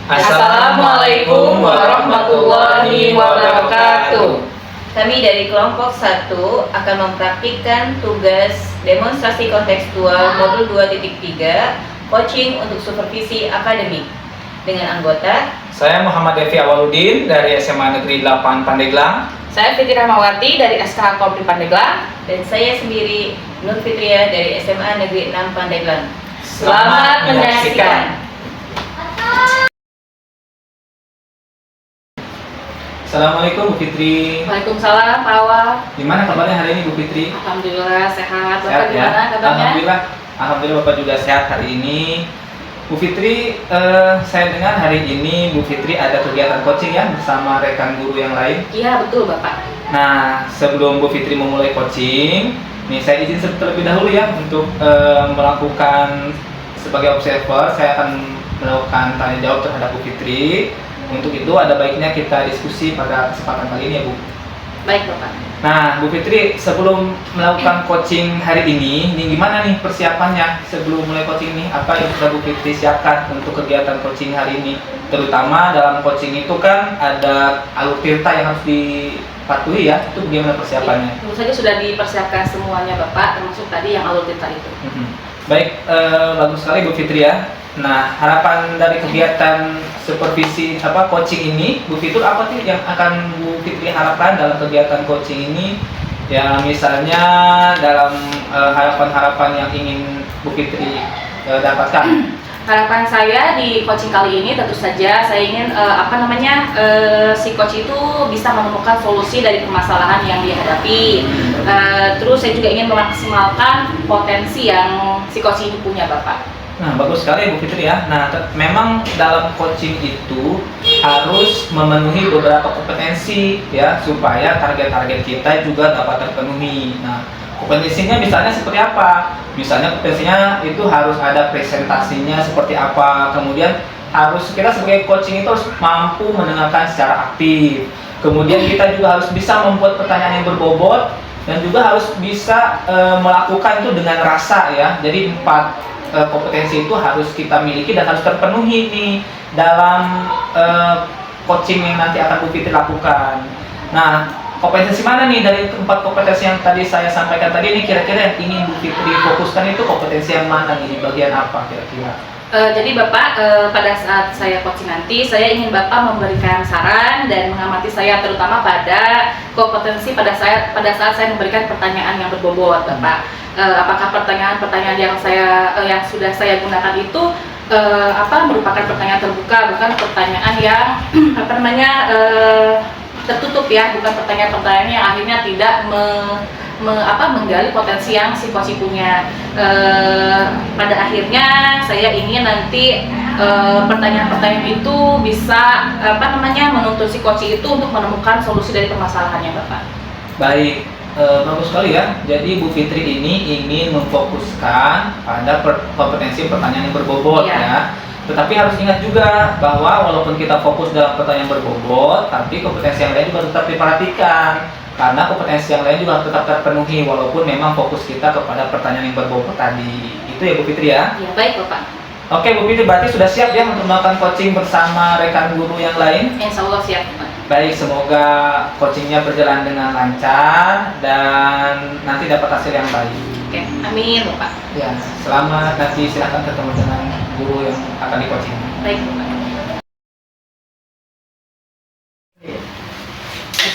Assalamualaikum warahmatullahi wabarakatuh. Kami dari kelompok 1 akan mempraktikkan tugas demonstrasi kontekstual modul 2.3 coaching untuk supervisi akademik dengan anggota Saya Muhammad Devi Awaludin dari SMA Negeri 8 Pandeglang. Saya Fitri Rahmawati dari SKH Kopri Pandeglang. dan saya sendiri Nur Fitria dari SMA Negeri 6 Pandeglang. Selamat menyaksikan. Assalamualaikum Bu Fitri. Waalaikumsalam Pak Awa. Gimana kabarnya hari ini Bu Fitri? Alhamdulillah sehat. Sehat Bapak gimana ya? kabarnya? Alhamdulillah Bapak juga sehat hari ini. Bu Fitri, saya dengar hari ini Bu Fitri ada kegiatan coaching ya bersama rekan guru yang lain. Iya betul Bapak. Nah, sebelum Bu Fitri memulai coaching, nih saya izin terlebih dahulu ya untuk melakukan sebagai observer, saya akan melakukan tanya jawab terhadap Bu Fitri. Untuk itu ada baiknya kita diskusi pada kesempatan kali ini ya Bu. Baik Bapak. Nah Bu Fitri, sebelum melakukan coaching hari ini gimana nih persiapannya sebelum mulai coaching ini? Apa yang sudah Bu Fitri siapkan untuk kegiatan coaching hari ini? Terutama dalam coaching itu kan ada alur tirta yang harus dipatuhi ya, itu bagaimana persiapannya? Tentu saja sudah dipersiapkan semuanya Bapak, termasuk tadi yang alur tirta itu. Baik, bagus sekali Bu Fitri ya. Nah, harapan dari kegiatan supervisi coaching ini, Bu Fitri apa sih yang akan Bu Fitri harapkan dalam kegiatan coaching ini? Ya, misalnya dalam harapan-harapan yang ingin Bu Fitri dapatkan. Harapan saya di coaching kali ini tentu saja saya ingin si coach itu bisa menemukan solusi dari permasalahan yang dihadapi. Terus saya juga ingin memaksimalkan potensi yang si coach ini punya Bapak. Nah, bagus sekali Bu Fitri ya. Nah, memang dalam coaching itu harus memenuhi beberapa kompetensi ya supaya target-target kita juga dapat terpenuhi. Nah, kompetensinya misalnya seperti apa? Misalnya kompetensinya itu harus ada presentasinya seperti apa. Kemudian kita sebagai coaching itu harus mampu mendengarkan secara aktif. Kemudian kita juga harus bisa membuat pertanyaan yang berbobot dan juga harus bisa melakukan itu dengan rasa ya. Jadi 4 kompetensi itu harus kita miliki dan harus terpenuhi nih dalam coaching yang nanti akan Bu Fitri lakukan. Nah, kompetensi mana nih dari 4 kompetensi yang tadi saya sampaikan tadi ini kira-kira yang ingin Bu Fitri fokuskan itu kompetensi yang mana nih, di bagian apa kira-kira? Jadi Bapak, pada saat saya coaching nanti, saya ingin Bapak memberikan saran dan mengamati saya terutama pada kompetensi pada saat saya memberikan pertanyaan yang berbobot Bapak. Apakah pertanyaan-pertanyaan yang sudah saya gunakan itu merupakan pertanyaan terbuka, bukan pertanyaan yang tertutup ya, bukan pertanyaan-pertanyaan yang akhirnya tidak menggali potensi yang si coach punya. Pada akhirnya saya ingin nanti pertanyaan-pertanyaan itu bisa menuntun si coach itu untuk menemukan solusi dari permasalahannya Bapak. Baik, bagus sekali ya. Jadi Bu Fitri ini ingin memfokuskan pada kompetensi pertanyaan yang berbobot ya. Tetapi harus ingat juga bahwa walaupun kita fokus dalam pertanyaan berbobot, tapi kompetensi yang lain juga tetap diperhatikan. Karena kompetensi yang lain juga tetap terpenuhi walaupun memang fokus kita kepada pertanyaan yang berbobot tadi. Itu ya Bu Fitri ya? Ya, baik Bapak. Oke Bu Fitri, berarti sudah siap ya untuk melakukan coaching bersama rekan guru yang lain? Insya Allah siap Bapak. Baik, semoga coachingnya berjalan dengan lancar dan nanti dapat hasil yang baik. Oke, amin Bapak. Ya, selamat, nanti silakan ketemu dengan guru yang akan di coaching. Baik Bapak.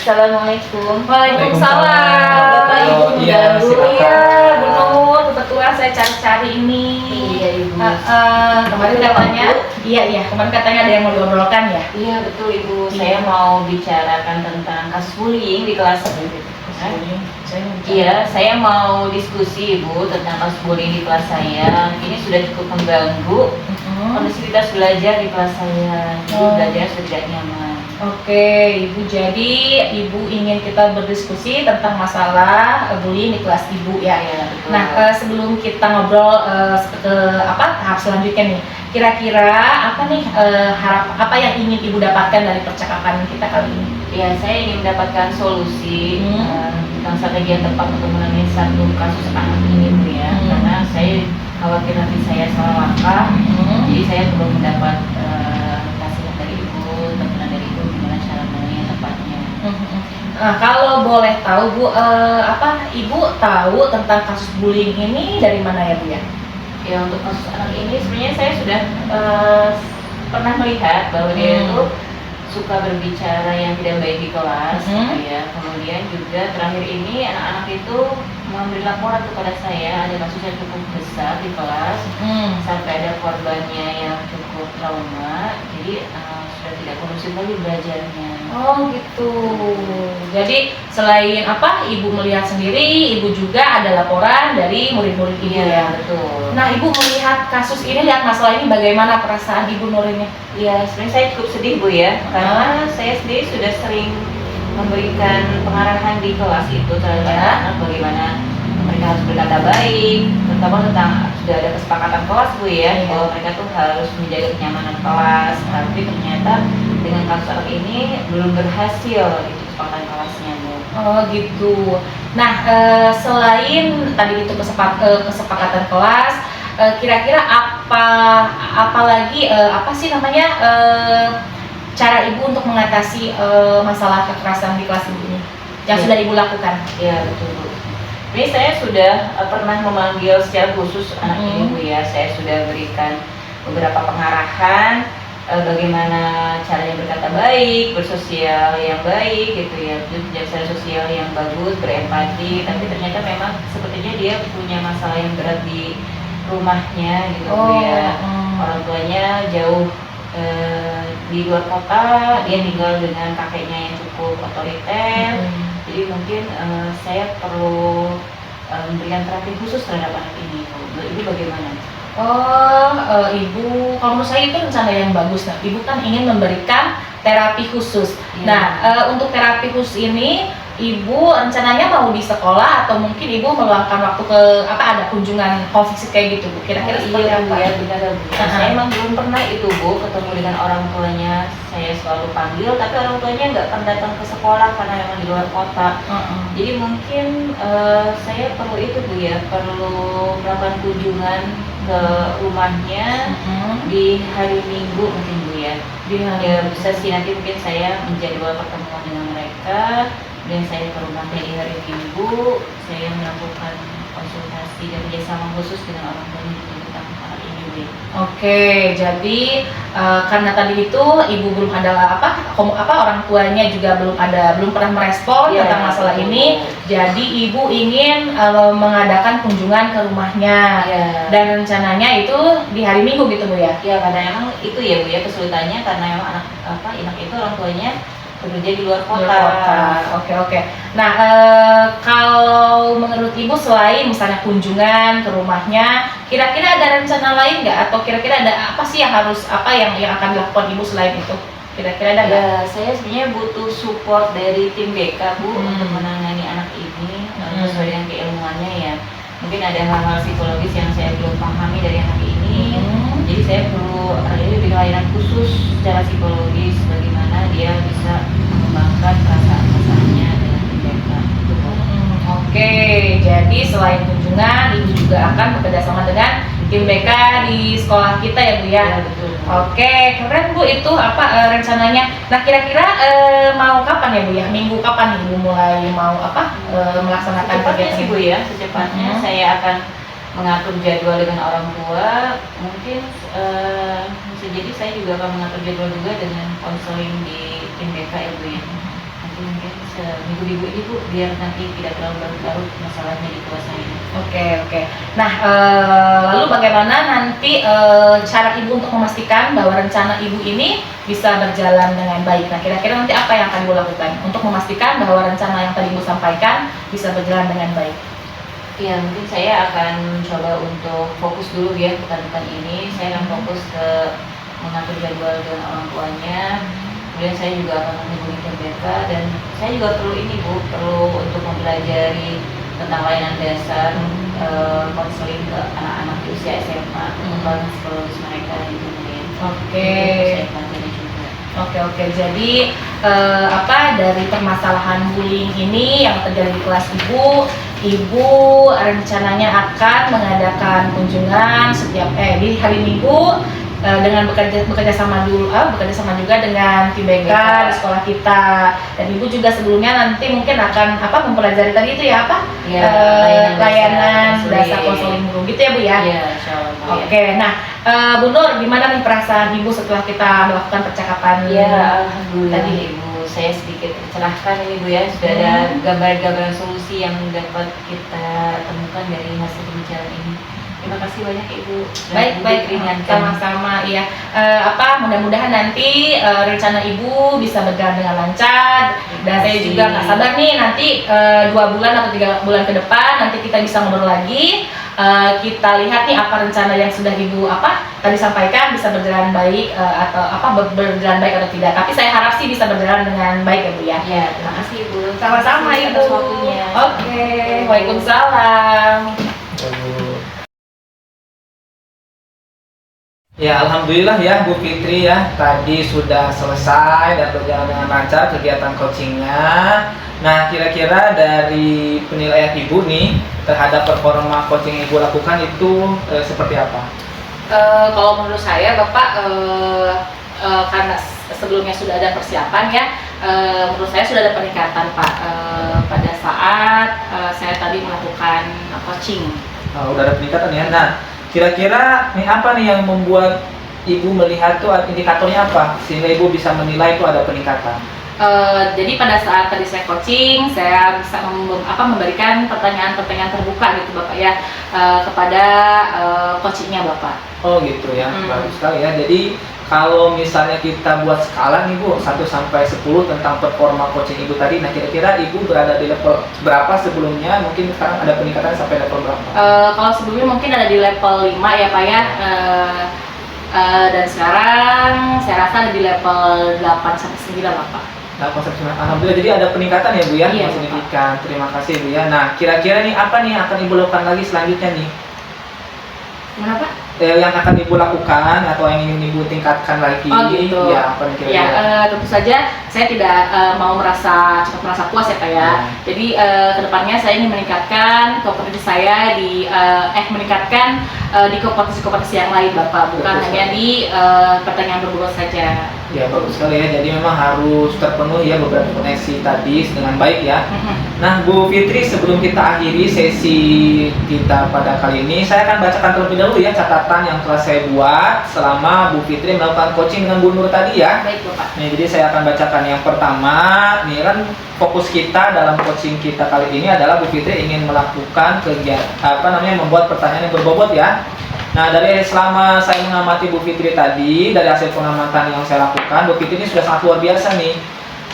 Assalamualaikum. Waalaikumsalam. Bapak Ibu Iya, guru silakan. ya. Bu Nur, kebetulan saya cari-cari ini. Iya Ibu. Kemarin katanya, iya. Kemarin katanya ada yang mau diobrolkan ya. Iya betul Ibu. Saya mau bicarakan tentang kasus bullying di kelas. Iya, saya mau diskusi Ibu tentang kasus bullying di kelas saya. Ini sudah cukup mengganggu kondisivitas belajar di kelas saya. Jadi belajarnya sudah tidak nyaman. Oke, Ibu. Jadi Ibu ingin kita berdiskusi tentang masalah bullying di kelas Ibu ya. Iya, betul. Nah, sebelum kita ngobrol ke tahap selanjutnya nih, kira-kira apa nih apa yang ingin Ibu dapatkan dari percakapan kita kali ini? Ya, saya ingin mendapatkan solusi tentang strategi yang tepat untuk menangani satu kasus anak ini Bu ya. Karena saya khawatir nanti saya salah langkah, jadi saya perlu mendapat nasihat dari Ibu, teman dari Ibu gimana cara menangani yang tepatnya. Nah, kalau boleh tahu Bu, Ibu tahu tentang kasus bullying ini dari mana ya Bu ya? Ya, untuk kasus anak ini sebenarnya saya sudah pernah melihat bahwa dia itu suka berbicara yang tidak baik di kelas, ya. Kemudian juga terakhir ini anak-anak itu memberi laporan kepada saya ada kasus yang cukup besar di kelas, sampai ada korbannya yang cukup trauma, jadi sudah tidak kondusif lagi belajarnya. Oh gitu. Jadi selain Ibu melihat sendiri, Ibu juga ada laporan dari murid-murid Ibu ya. Betul. Nah, Ibu melihat kasus ini, lihat masalah ini, bagaimana perasaan Ibu Nurinnya? Ya, sebenarnya saya cukup sedih Bu ya, karena saya sendiri sudah sering memberikan pengarahan di kelas itu terhadap anak-anak bagaimana mereka harus berkata baik, terutama tentang sudah ada kesepakatan kelas Bu ya, bahwa mereka tuh harus menjaga kenyamanan kelas. Tapi ternyata dengan kasus anak ini belum berhasil itu kesepakatan kelasnya Bu. Oh gitu. Nah, selain tadi itu kesepakatan kelas, kira-kira apa lagi cara Ibu untuk mengatasi masalah kekerasan di kelas Ibu ini yang sudah Ibu lakukan? Ya betul Bu. Ini saya sudah pernah memanggil secara khusus anak ini Bu ya. Saya sudah berikan beberapa pengarahan bagaimana caranya berkata baik, bersosial yang baik gitu ya, berjalan sosial yang bagus, berempati. Tapi ternyata memang sepertinya dia punya masalah yang berat di rumahnya gitu Bu ya. Orang tuanya jauh di luar kota, dia tinggal dengan kakeknya yang cukup otoriter. Jadi mungkin saya perlu memberikan terapi khusus terhadap anak ini. Ibu bagaimana? Ibu, kalau menurut saya itu rencana yang bagus. Nah, Ibu kan ingin memberikan terapi khusus. Nah, untuk terapi khusus ini, Ibu rencananya mau di sekolah atau mungkin Ibu meluangkan waktu ke ada kunjungan home visit kayak gitu Bu? Kira-kira seperti apa? Ya, benar Bu. Saya emang belum pernah itu Bu ketemu dengan orang tuanya. Saya selalu panggil, tapi orang tuanya nggak pernah datang ke sekolah karena memang di luar kota. Jadi mungkin saya perlu itu Bu ya, perlu melakukan kunjungan ke rumahnya di hari Minggu mungkin Bu ya. Ya bisa sih, nanti mungkin saya menjadwal pertemuan dengan mereka. Dan saya ke rumahnya di hari Minggu, saya melakukan konsultasi dan kerjasama khusus dengan orang tua tentang anak ini Bu. Oke, jadi karena tadi itu Ibu belum ada orang tuanya juga belum pernah merespon tentang masalah ini, jadi Ibu ingin mengadakan kunjungan ke rumahnya dan rencananya itu di hari Minggu gitu Bu ya? Ya, karena emang itu ya Bu ya kesulitannya, karena emang anak itu orang tuanya bekerja di luar kota. Oke. Nah, kalau menurut Ibu selain misalnya kunjungan ke rumahnya, kira-kira ada rencana lain nggak? Atau kira-kira ada apa sih yang akan dilakukan Ibu selain itu? Kira-kira ada nggak? Ya, saya sebenarnya butuh support dari tim BK Bu untuk menangani anak ini sesuai dengan keilmuannya ya. Mungkin ada hal-hal psikologis yang saya belum pahami dari anak ini. Jadi saya perlu layanan khusus secara psikologis, bagaimana dia bisa mengembangkan perasaan-perasaannya dengan mereka. Oke, jadi selain kunjungan, Ibu juga akan bekerjasama dengan tim BK di sekolah kita ya Bu ya? Ya betul. Oke, keren Bu, itu rencananya. Nah, kira-kira mau kapan ya Bu ya? Minggu kapan Ibu mulai mau melaksanakan kegiatan sih Bu ya? Secepatnya saya akan mengatur jadwal dengan orang tua. Mungkin bisa jadi saya juga akan mengatur jadwal juga dengan konseling di tim BK ya Bu ya. Nanti mungkin seminggu-minggu ini Bu, biar nanti tidak terlalu larut masalahnya di kelas saya. Oke. Nah, lalu bagaimana nanti cara Ibu untuk memastikan bahwa rencana Ibu ini bisa berjalan dengan baik? Nah, kira-kira nanti apa yang akan Ibu lakukan untuk memastikan bahwa rencana yang tadi Ibu sampaikan bisa berjalan dengan baik? Ya, mungkin saya akan coba untuk fokus dulu ya pekan-pekan ini. Saya akan fokus ke mengatur jadwal dengan orang tuanya. Kemudian saya juga akan menghubungi tim BK, dan saya juga perlu untuk mempelajari tentang layanan dasar konseling ke anak-anak di usia SMA, pengembangan psikologis mereka gitu mungkin. Oke. Saya pelajari juga. Oke, jadi dari permasalahan bullying ini yang terjadi di kelas ibu rencananya akan mengadakan kunjungan setiap di hari Minggu dengan bekerja sama juga dengan tim BK di sekolah kita, dan ibu juga sebelumnya nanti mungkin akan mempelajari tadi itu ya layanan dasar konseling guru gitu ya Bu ya. Iya, insyaallah. Oke, nah Bu Nur, gimana nih perasaan ibu setelah kita melakukan percakapan Ya, alhamdulillah tadi? Ibu, saya sedikit tercerahkan ini Bu ya, sudah ada gambaran-gambaran solusi yang dapat kita temukan dari hasil pembicaraan ini. Terima kasih banyak Ibu. Baik, sama-sama ya. Mudah-mudahan nanti rencana ibu bisa berjalan dengan lancar, dan saya juga nggak sabar nih nanti 2 bulan atau 3 bulan ke depan nanti kita bisa ngobrol lagi. Kita lihat nih apa rencana yang sudah ibu tadi sampaikan bisa berjalan baik atau berjalan baik atau tidak. Tapi saya harap sih bisa berjalan dengan baik ya Bu ya. Ya, terima kasih Ibu. Sama-sama Terima kasih Ibu. atas waktunya. Oke, Waalaikumsalam. Ya, alhamdulillah ya Bu Fitri ya, tadi sudah selesai dan berjalan dengan lancar kegiatan coachingnya. Nah, kira-kira dari penilaian Ibu nih terhadap performa coaching yang Ibu lakukan itu seperti apa? Kalau menurut saya Bapak, karena sebelumnya sudah ada persiapan ya, menurut saya sudah ada peningkatan Pak pada saat saya tadi melakukan coaching. Udah ada peningkatan ya. Nah, kira-kira nih apa nih yang membuat Ibu melihat tuh indikatornya apa sehingga Ibu bisa menilai itu ada peningkatan? Jadi pada saat tadi saya coaching, saya bisa memberikan pertanyaan-pertanyaan terbuka gitu Bapak ya, kepada coachingnya Bapak. Oh gitu ya, bagus sekali ya. Jadi kalau misalnya kita buat skala nih Bu, 1 sampai 10 tentang performa coaching Ibu tadi, nah kira-kira Ibu berada di level berapa sebelumnya? Mungkin sekarang ada peningkatan sampai level berapa? Kalau sebelumnya mungkin ada di level 5 ya Pak ya, dan sekarang saya rasa ada di level 8 sampai 9 lah Pak. Nah, alhamdulillah, jadi ada peningkatan ya Bu ya, Iya, signifikan. Terima kasih Bu ya. Nah, kira-kira nih apa nih yang akan Ibu lakukan lagi selanjutnya nih? Gimana Pak? Yang akan Ibu lakukan atau yang ingin Ibu tingkatkan lagi? Oh gitu. Ya, apa nih kira-kira? Ya, tentu saja saya tidak mau cepat merasa puas ya Pak ya. Jadi kedepannya saya ingin meningkatkan kompetensi saya di kompetisi-kompetisi yang lain Bapak, bukan hanya di pertanyaan berbobot saja. Ya, bagus sekali ya. Jadi memang harus terpenuhi ya beberapa potensi tadi dengan baik ya. Nah, Bu Fitri, sebelum kita akhiri sesi kita pada kali ini, saya akan bacakan terlebih dahulu ya catatan yang telah saya buat selama Bu Fitri melakukan coaching dengan Bu Nur tadi ya. Baik Bapak. Nih, jadi saya akan bacakan yang pertama. Nih kan fokus kita dalam coaching kita kali ini adalah Bu Fitri ingin melakukan kegiatan membuat pertanyaan yang berbobot ya. Nah, dari selama saya mengamati Bu Fitri tadi, dari hasil pengamatan yang saya lakukan, Bu Fitri ini sudah sangat luar biasa nih.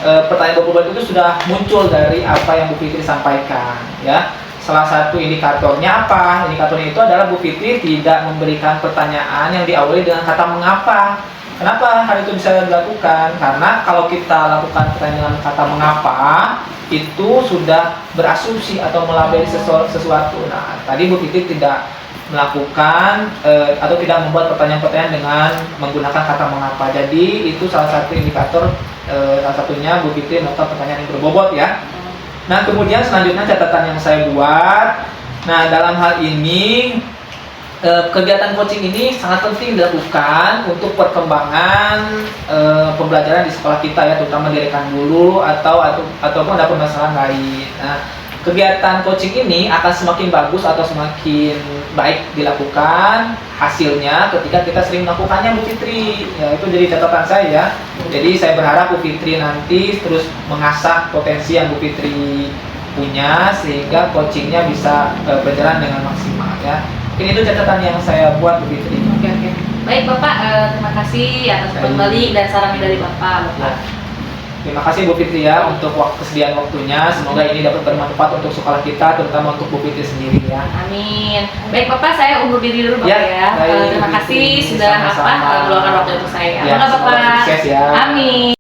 Pertanyaan berbobot itu sudah muncul dari apa yang Bu Fitri sampaikan ya. Salah satu indikatornya apa? Indikatornya itu adalah Bu Fitri tidak memberikan pertanyaan yang diawali dengan kata mengapa. Kenapa hal itu bisa dilakukan? Karena kalau kita lakukan pertanyaan dengan kata mengapa, itu sudah berasumsi atau melabeli sesuatu. Nah, tadi Bu Fitri tidak melakukan atau tidak membuat pertanyaan-pertanyaan dengan menggunakan kata mengapa. Jadi itu salah satu indikator, salah satunya Bu Fitri melakukan pertanyaan yang berbobot ya. Nah, kemudian selanjutnya catatan yang saya buat. Nah, dalam hal ini kegiatan coaching ini sangat penting dilakukan untuk perkembangan pembelajaran di sekolah kita ya, terutama di rekan guru ataupun ada permasalahan lain. Nah, kegiatan coaching ini akan semakin bagus atau semakin baik dilakukan hasilnya ketika kita sering melakukannya Bu Fitri. Ya, itu jadi catatan saya ya. Jadi saya berharap Bu Fitri nanti terus mengasah potensi yang Bu Fitri punya sehingga coachingnya bisa berjalan dengan maksimal ya. Mungkin itu catatan yang saya buat Bu Fitri. Oke. Baik Bapak, terima kasih atas kembali dan sarannya dari Bapak. Terima kasih Bu Fitri ya untuk kesediaan waktunya. Semoga ini dapat bermanfaat untuk sekolah kita, terutama untuk Bu Fitri sendiri ya. Amin. Baik Bapak, saya undur diri dulu Bapak ya. Baik, terima kasih sudah sama-sama meluangkan waktu untuk saya. Ya, Bapak. sukses ya. Amin.